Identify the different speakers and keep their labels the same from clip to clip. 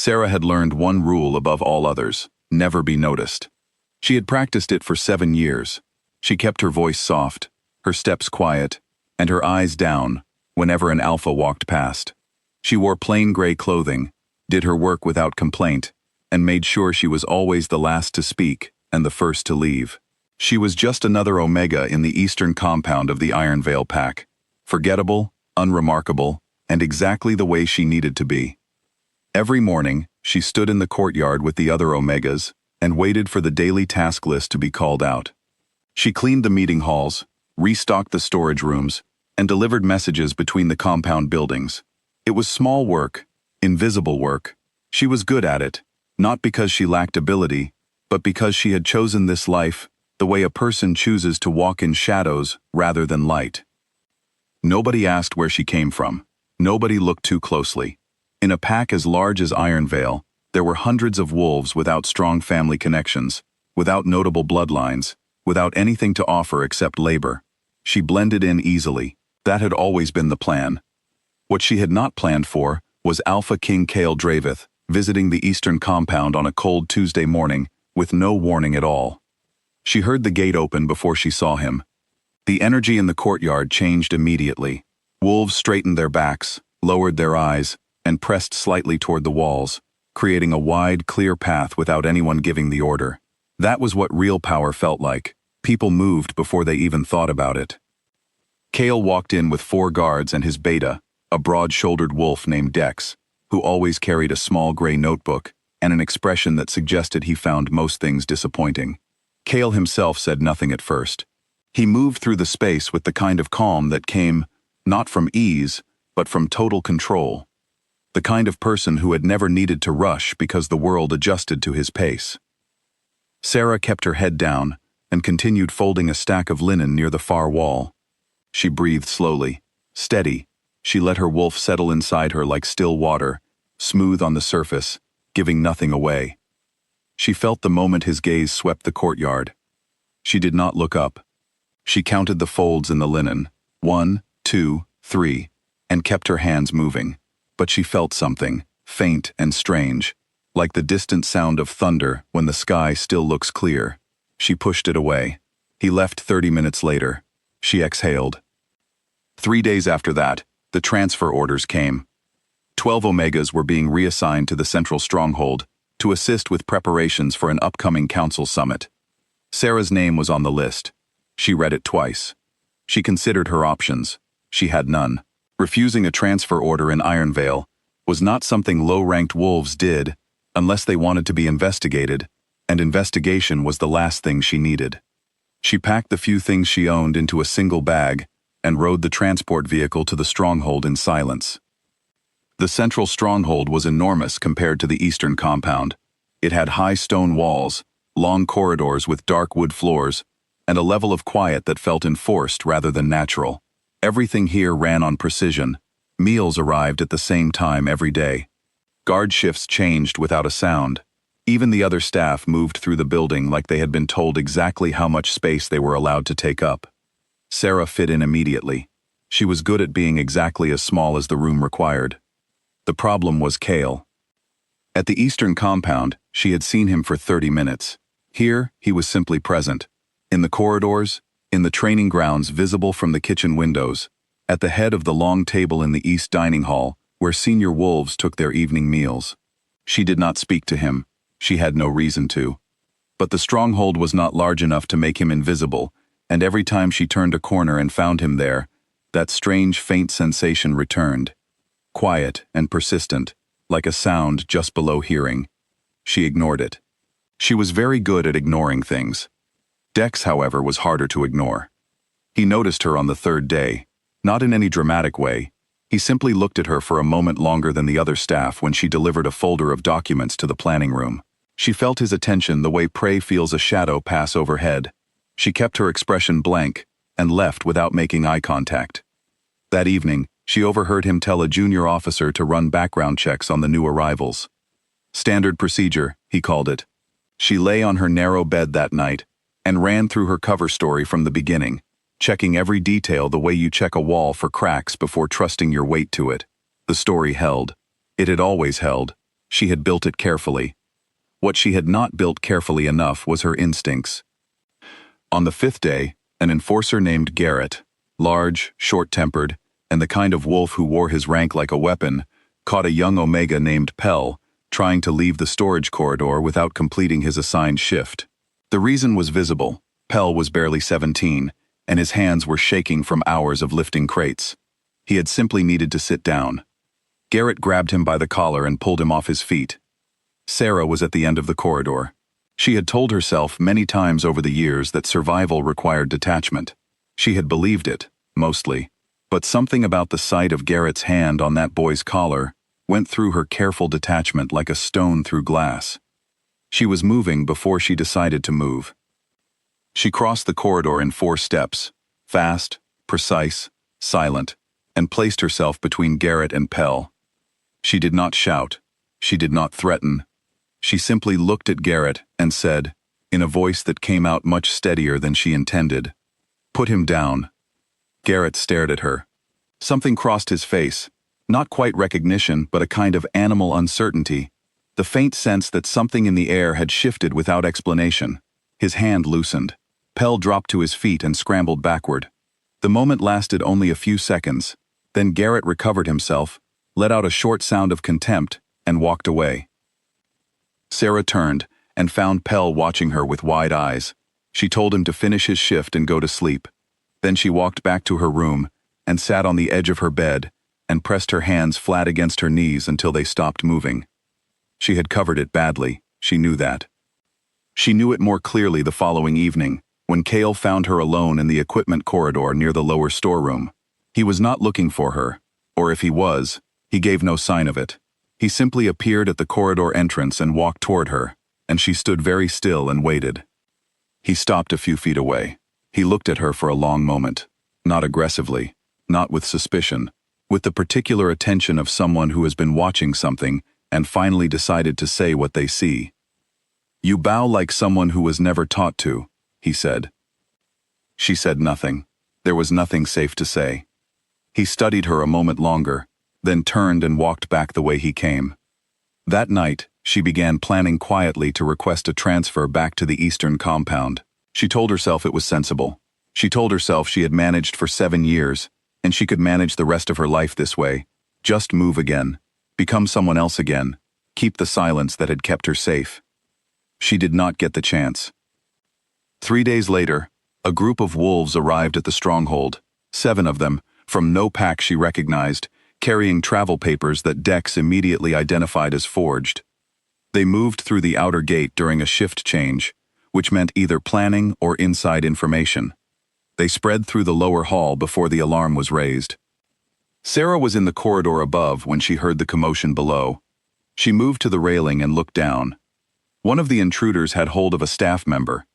Speaker 1: Sarah had learned one rule above all others: never be noticed. She had practiced it for 7 years. She kept her voice soft, her steps quiet, and her eyes down whenever an alpha walked past. She wore plain gray clothing, did her work without complaint, and made sure she was always the last to speak and the first to leave. She was just another Omega in the eastern compound of the Iron Veil Pack, forgettable, unremarkable, and exactly the way she needed to be. Every morning, she stood in the courtyard with the other Omegas and waited for the daily task list to be called out. She cleaned the meeting halls, restocked the storage rooms, and delivered messages between the compound buildings. It was small work, invisible work. She was good at it, not because she lacked ability, but because she had chosen this life the way a person chooses to walk in shadows rather than light. Nobody asked where she came from. Nobody looked too closely. In a pack as large as Iron Veil, there were hundreds of wolves without strong family connections, without notable bloodlines, without anything to offer except labor. She blended in easily. That had always been the plan. What she had not planned for was Alpha King Kale Dravith visiting the eastern compound on a cold Tuesday morning with no warning at all. She heard the gate open before she saw him. The energy in the courtyard changed immediately. Wolves straightened their backs, lowered their eyes, and pressed slightly toward the walls, creating a wide, clear path without anyone giving the order. That was what real power felt like. People moved before they even thought about it. Kale walked in with 4 guards and his beta, a broad-shouldered wolf named Dex, who always carried a small gray notebook and an expression that suggested he found most things disappointing. Kale himself said nothing at first. He moved through the space with the kind of calm that came not from ease, but from total control. The kind of person who had never needed to rush because the world adjusted to his pace. Sarah kept her head down and continued folding a stack of linen near the far wall. She breathed slowly, steady. She let her wolf settle inside her like still water, smooth on the surface, giving nothing away. She felt the moment his gaze swept the courtyard. She did not look up. She counted the folds in the linen, 1, 2, 3, and kept her hands moving. But she felt something, faint and strange, like the distant sound of thunder when the sky still looks clear. She pushed it away. He left 30 minutes later. She exhaled. 3 days after that, the transfer orders came. 12 Omegas were being reassigned to the central stronghold to assist with preparations for an upcoming council summit. Sarah's name was on the list. She read it twice. She considered her options. She had none. Refusing a transfer order in Iron Veil was not something low-ranked wolves did unless they wanted to be investigated, and investigation was the last thing she needed. She packed the few things she owned into a single bag and rode the transport vehicle to the stronghold in silence. The central stronghold was enormous compared to the eastern compound. It had high stone walls, long corridors with dark wood floors, and a level of quiet that felt enforced rather than natural. Everything here ran on precision. Meals arrived at the same time every day. Guard shifts changed without a sound. Even the other staff moved through the building like they had been told exactly how much space they were allowed to take up. Sarah fit in immediately. She was good at being exactly as small as the room required. The problem was Kale. At the eastern compound, she had seen him for 30 minutes. Here, he was simply present. In the corridors, in the training grounds visible from the kitchen windows, at the head of the long table in the east dining hall, where senior wolves took their evening meals. She did not speak to him. She had no reason to. But the stronghold was not large enough to make him invisible, and every time she turned a corner and found him there, that strange faint sensation returned. Quiet and persistent, like a sound just below hearing. She ignored it. She was very good at ignoring things. Dex, however, was harder to ignore. He noticed her on the 3rd day, not in any dramatic way. He simply looked at her for a moment longer than the other staff when she delivered a folder of documents to the planning room. She felt his attention the way prey feels a shadow pass overhead. She kept her expression blank and left without making eye contact. That evening, she overheard him tell a junior officer to run background checks on the new arrivals. Standard procedure, he called it. She lay on her narrow bed that night and ran through her cover story from the beginning, checking every detail the way you check a wall for cracks before trusting your weight to it. The story held. It had always held. She had built it carefully. What she had not built carefully enough was her instincts. On the 5th day, an enforcer named Garrett, large, short-tempered, and the kind of wolf who wore his rank like a weapon, caught a young Omega named Pell, trying to leave the storage corridor without completing his assigned shift. The reason was visible. Pell was barely 17, and his hands were shaking from hours of lifting crates. He had simply needed to sit down. Garrett grabbed him by the collar and pulled him off his feet. Sarah was at the end of the corridor. She had told herself many times over the years that survival required detachment. She had believed it, mostly. But something about the sight of Garrett's hand on that boy's collar went through her careful detachment like a stone through glass. She was moving before she decided to move. She crossed the corridor in 4 steps, fast, precise, silent, and placed herself between Garrett and Pell. She did not shout. She did not threaten. She simply looked at Garrett and said, in a voice that came out much steadier than she intended, "Put him down." Garrett stared at her. Something crossed his face, not quite recognition, but a kind of animal uncertainty, the faint sense that something in the air had shifted without explanation. His hand loosened. Pell dropped to his feet and scrambled backward. The moment lasted only a few seconds. Then Garrett recovered himself, let out a short sound of contempt, and walked away. Sarah turned and found Pell watching her with wide eyes. She told him to finish his shift and go to sleep. Then she walked back to her room and sat on the edge of her bed and pressed her hands flat against her knees until they stopped moving. She had covered it badly, she knew that. She knew it more clearly the following evening, when Cale found her alone in the equipment corridor near the lower storeroom. He was not looking for her, or if he was, he gave no sign of it. He simply appeared at the corridor entrance and walked toward her, and she stood very still and waited. He stopped a few feet away. He looked at her for a long moment, not aggressively, not with suspicion, with the particular attention of someone who has been watching something and finally decided to say what they see. "You bow like someone who was never taught to," he said. She said nothing. There was nothing safe to say. He studied her a moment longer, then turned and walked back the way he came. That night, she began planning quietly to request a transfer back to the Eastern compound. She told herself it was sensible. She told herself she had managed for 7 years, and she could manage the rest of her life this way. Just move again. Become someone else again. Keep the silence that had kept her safe. She did not get the chance. 3 days later, a group of wolves arrived at the stronghold, 7 of them, from no pack she recognized, carrying travel papers that Dex immediately identified as forged. They moved through the outer gate during a shift change, which meant either planning or inside information. They spread through the lower hall before the alarm was raised. Sarah was in the corridor above when she heard the commotion below. She moved to the railing and looked down. One of the intruders had hold of a staff member,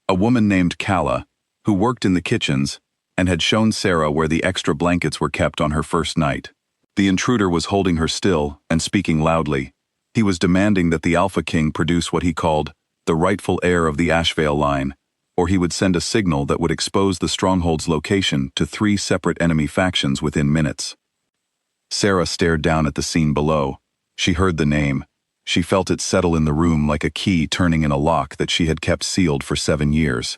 Speaker 1: a woman named Calla, who worked in the kitchens and had shown Sarah where the extra blankets were kept on her first night. The intruder was holding her still and speaking loudly. He was demanding that the Alpha King produce what he called the rightful heir of the Ashvale line, or he would send a signal that would expose the stronghold's location to 3 separate enemy factions within minutes. Sarah stared down at the scene below. She heard the name. She felt it settle in the room like a key turning in a lock that she had kept sealed for 7 years.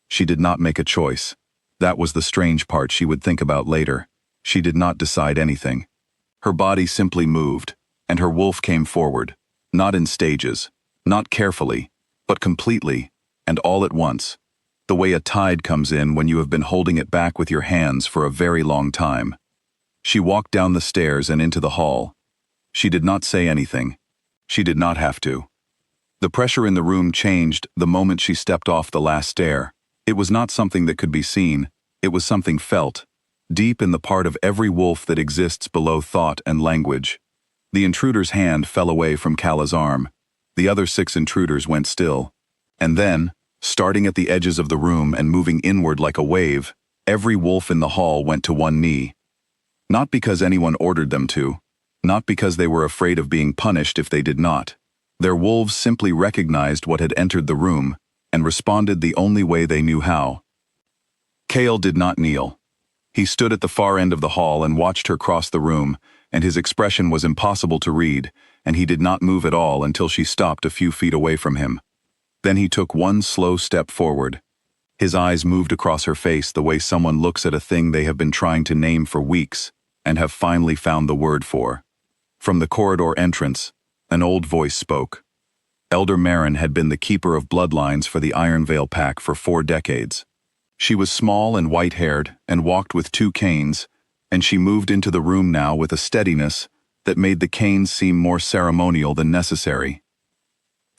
Speaker 1: She did not make a choice. That was the strange part she would think about later. She did not decide anything. Her body simply moved, and her wolf came forward, not in stages, not carefully, but completely, and all at once, the way a tide comes in when you have been holding it back with your hands for a very long time. She walked down the stairs and into the hall. She did not say anything. She did not have to. The pressure in the room changed the moment she stepped off the last stair. It was not something that could be seen. It was something felt, deep in the part of every wolf that exists below thought and language. The intruder's hand fell away from Calla's arm. The other 6 intruders went still. And then, starting at the edges of the room and moving inward like a wave, every wolf in the hall went to one knee. Not because anyone ordered them to, not because they were afraid of being punished if they did not. Their wolves simply recognized what had entered the room and responded the only way they knew how. Cale did not kneel. He stood at the far end of the hall and watched her cross the room, and his expression was impossible to read, and he did not move at all until she stopped a few feet away from him. Then he took one slow step forward. His eyes moved across her face the way someone looks at a thing they have been trying to name for weeks and have finally found the word for. From the corridor entrance, an old voice spoke. Elder Merrin had been the keeper of bloodlines for the Ironvale Pack for 4 decades. She was small and white-haired and walked with 2 canes, and she moved into the room now with a steadiness that made the canes seem more ceremonial than necessary.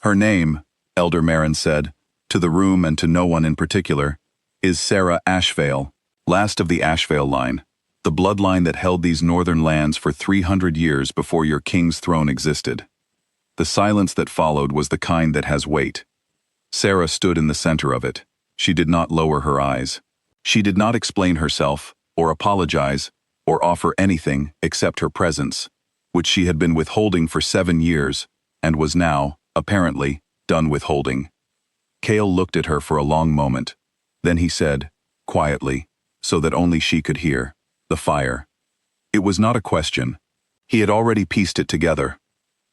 Speaker 1: Her name, Elder Merrin said, to the room and to no one in particular, is Sarah Ashvale, last of the Ashvale line, the bloodline that held these northern lands for 300 years before your king's throne existed. The silence that followed was the kind that has weight. Sarah stood in the center of it. She did not lower her eyes. She did not explain herself, or apologize, or offer anything except her presence, which she had been withholding for 7 years, and was now, apparently, done withholding. Cale looked at her for a long moment. Then he said, quietly, so that only she could hear, the fire. It was not a question. He had already pieced it together.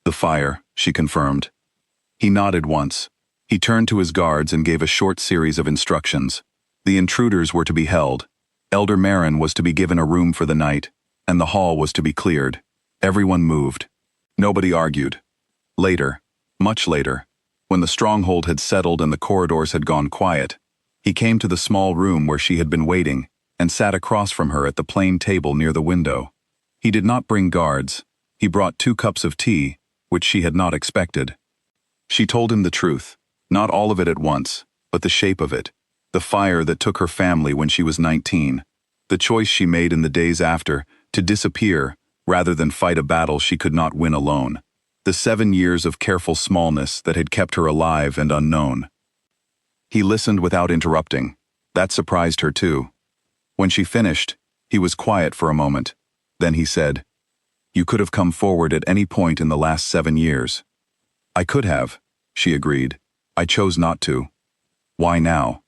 Speaker 1: The fire, she confirmed. He nodded once. He turned to his guards and gave a short series of instructions. The intruders were to be held. Elder Merrin was to be given a room for the night, and the hall was to be cleared. Everyone moved. Nobody argued. Later, much later, when the stronghold had settled and the corridors had gone quiet, he came to the small room where she had been waiting and sat across from her at the plain table near the window. He did not bring guards. He brought 2 cups of tea, which she had not expected. She told him the truth, not all of it at once, but the shape of it, the fire that took her family when she was 19, the choice she made in the days after to disappear rather than fight a battle she could not win alone, the 7 years of careful smallness that had kept her alive and unknown. He listened without interrupting. That surprised her too. When she finished, he was quiet for a moment. Then he said, "You could have come forward at any point in the last 7 years." "I could have," she agreed. "I chose not to." "Why now?"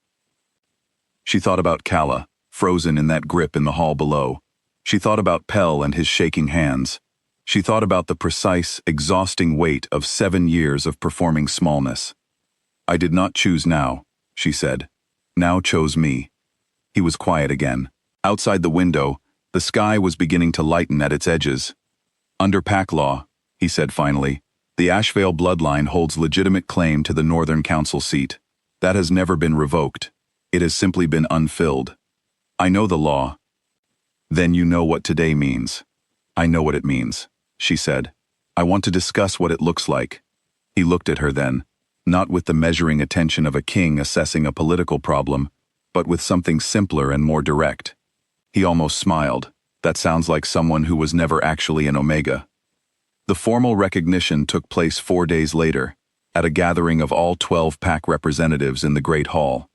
Speaker 1: She thought about Calla, frozen in that grip in the hall below. She thought about Pell and his shaking hands. She thought about the precise, exhausting weight of 7 years of performing smallness. "I did not choose now," she said. "Now chose me." He was quiet again. Outside the window, the sky was beginning to lighten at its edges. "Under pack law," he said finally, "the Ashvale bloodline holds legitimate claim to the Northern Council seat. That has never been revoked. It has simply been unfilled. I know the law." "Then you know what today means." "I know what it means," she said. "I want to discuss what it looks like." He looked at her then, not with the measuring attention of a king assessing a political problem, but with something simpler and more direct. He almost smiled. That sounds like someone who was never actually an Omega. The formal recognition took place 4 days later, at a gathering of all 12 pack representatives in the Great Hall.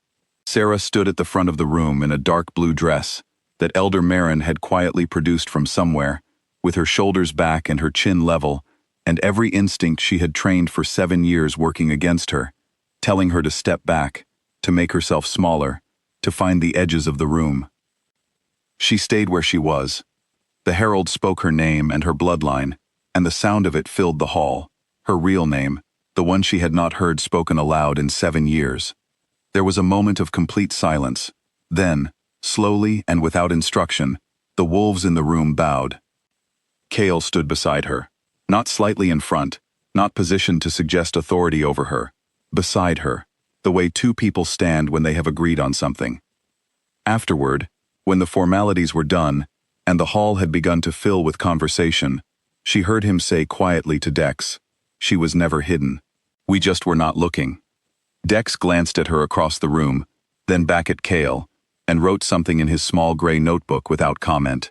Speaker 1: Sarah stood at the front of the room in a dark blue dress that Elder Merrin had quietly produced from somewhere, with her shoulders back and her chin level, and every instinct she had trained for 7 years working against her, telling her to step back, to make herself smaller, to find the edges of the room. She stayed where she was. The herald spoke her name and her bloodline, and the sound of it filled the hall, her real name, the one she had not heard spoken aloud in 7 years. There was a moment of complete silence. Then, slowly and without instruction, the wolves in the room bowed. Cale stood beside her, not slightly in front, not positioned to suggest authority over her, beside her, the way 2 people stand when they have agreed on something. Afterward, when the formalities were done, and the hall had begun to fill with conversation, she heard him say quietly to Dex, "She was never hidden. We just were not looking." Dex glanced at her across the room, then back at Cale, and wrote something in his small gray notebook without comment.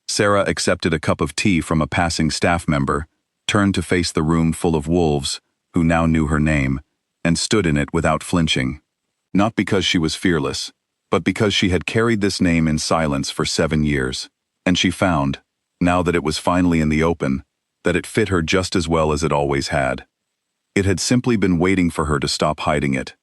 Speaker 1: Sarah accepted a cup of tea from a passing staff member, turned to face the room full of wolves, who now knew her name, and stood in it without flinching. Not because she was fearless, but because she had carried this name in silence for 7 years, and she found, now that it was finally in the open, that it fit her just as well as it always had. It had simply been waiting for her to stop hiding it.